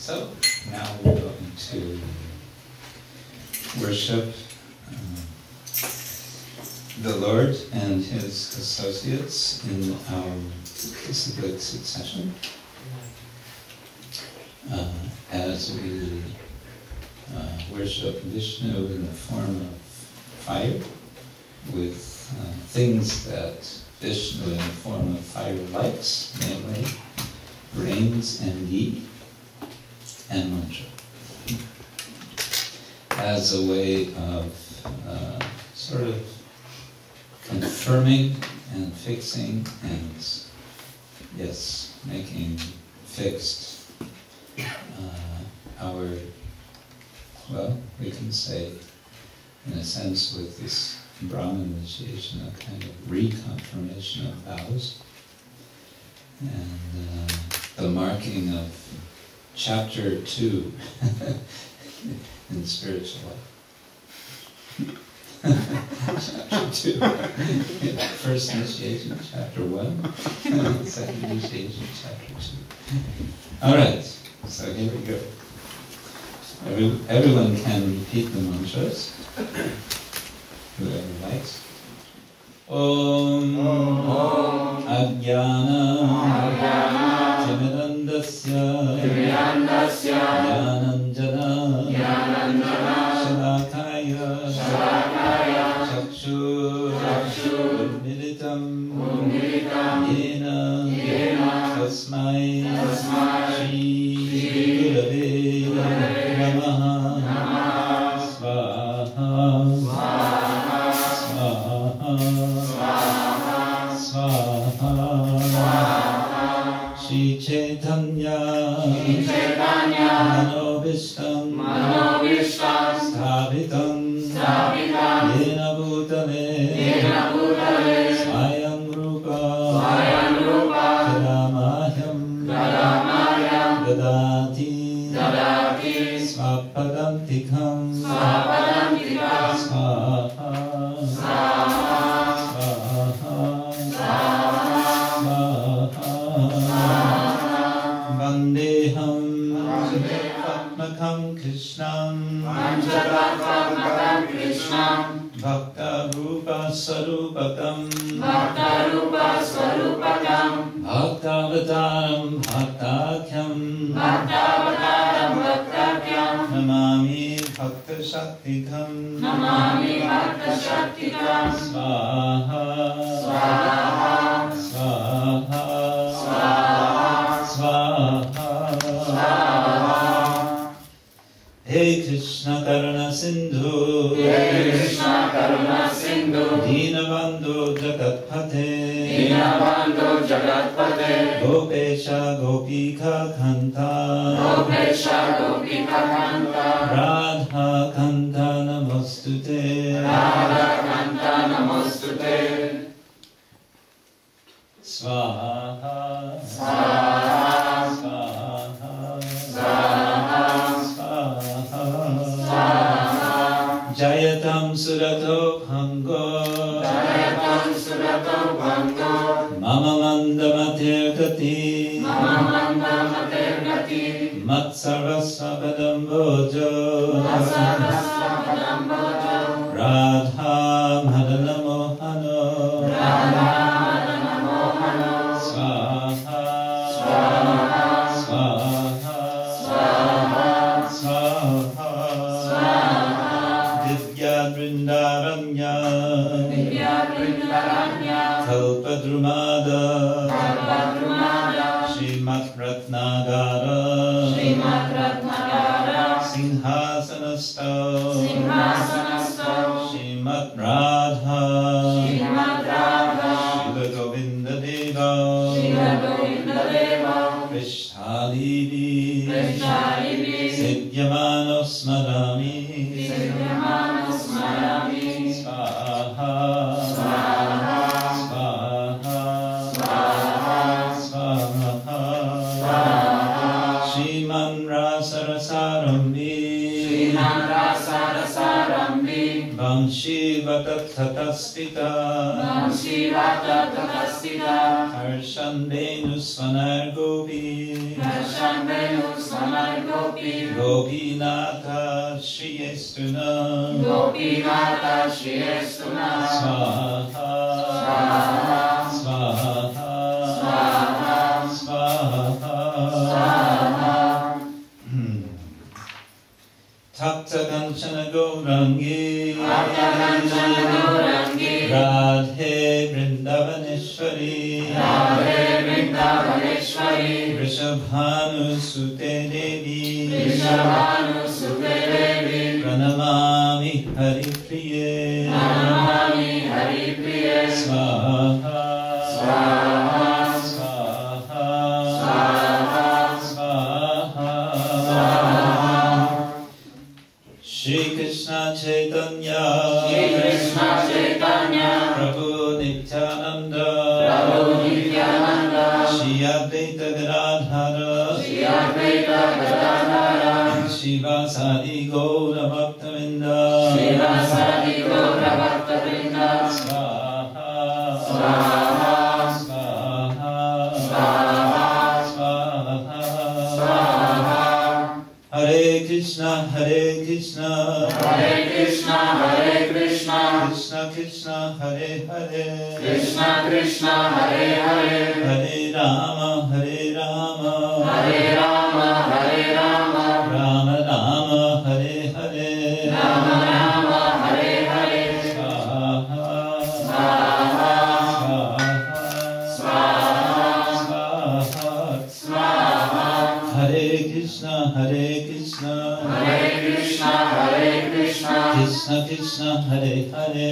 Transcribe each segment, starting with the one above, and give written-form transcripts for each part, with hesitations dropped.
So now we're going to worship the Lord and His associates in our cyclic succession as we worship Vishnu in the form of fire with things that Vishnu in the form of fire likes, namely grains and ghee and mantra, as a way of sort of confirming and fixing and, yes, making fixed our, well, we can say, in a sense, with this Brahma initiation, a kind of reconfirmation of vows, and the marking of chapter 2 in spiritual life. Chapter 2. Yeah, first initiation, chapter 1. Second initiation, chapter 2. Alright, so here we go. Everyone can repeat the mantras. Whoever likes. Om Ajnana Timidandasya Jnananjana Shalakaya Chakshur Ummilitam Yena Tasmai Shri Gurave Namaha Svaha Shri Chaitanya Manobishtam Sthapitam Yena Bhutale Swayam Rupa Kadamahyam Dadati Svapadantikam Svaha Vandeham Patmakam Krishnam Bhakta Rupa Sarupakam Bhaktavataram Bhaktakyam Namami Bhakta Shaktikam Svaha Svaha Hey Krishna Karuna Sindhu Dinabandhu Jagatpate Gopesha Gopika Kanta Radha Kanta Namostute Svaha Jayatam Surato Bhango Mama Mandamatir Gati Matsarvasva Padambojo Radha Madana Mohano Svaha Vrindaranya Kalpadrumada Srimat Ratnagara Sinhasanasto Srimat Radha Srila Govinda Deva Krishnalivi Siddhyamano Smarami Svaha Shriman Rasarasarambi Vamshi Vatatataspita Harshan Venu Svanar Gopi Gopinatha Shriyestuna Gopinatha Shriyestuna Swaha Swaha Swaha Swaha Takta Kanchana Gaurangi Radhe Vrindavaneshwari Vrishabhanu Sute Devi Pranamami Haripriye Swaha Swaha Swaha Shri Krishna Chaitanya Prabhu Nityananda Shri Advaita Gadadhara Shivasadi Gaura Bhaktavinda Swaha Swaha Swaha Hare Krishna Hare Krishna Krishna Krishna Hare Hare Hare Rama Rama Rama Hare Hare Swaha Swaha Hare Krishna Krishna Krishna Hare Hare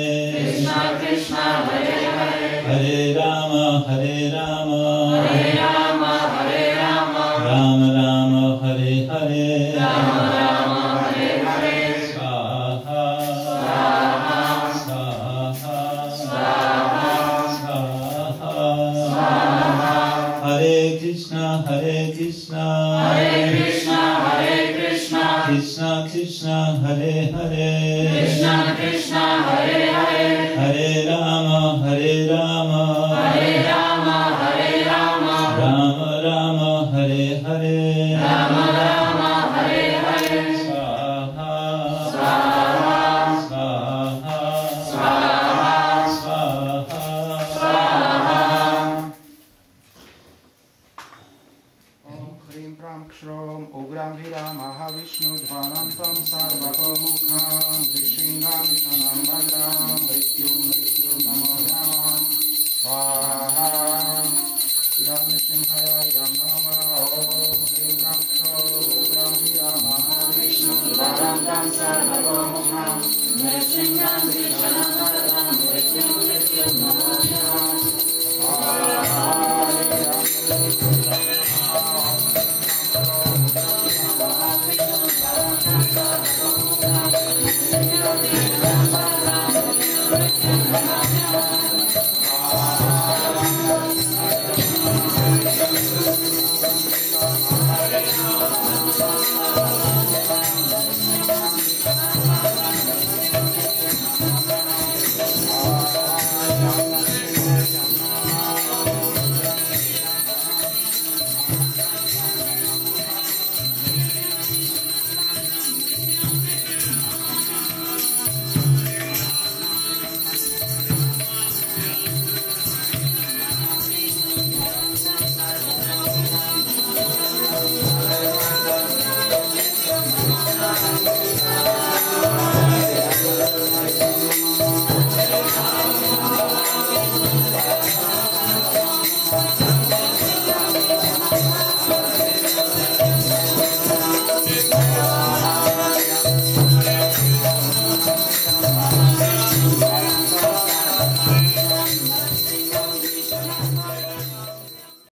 Hare Rama Rama Rama Hare Hare Swaha Swaha Hare Krishna Krishna Krishna Hare Hare Hare Rama Rama Rama Hare Hare Swaha Om Hrim Ram Kshrom Ugram Hira Mahavishnu Dhvanantam Sarvatomukham Vrishingam Vitanam Bhadram Mrityu Namadhyam Swaha Idam Nishinhaya Idam Nama Om Hrim Ram Kshrom Ugram Hira Mahavishnu Dhvanantam Sarvatomukham Vrishingam Vitanam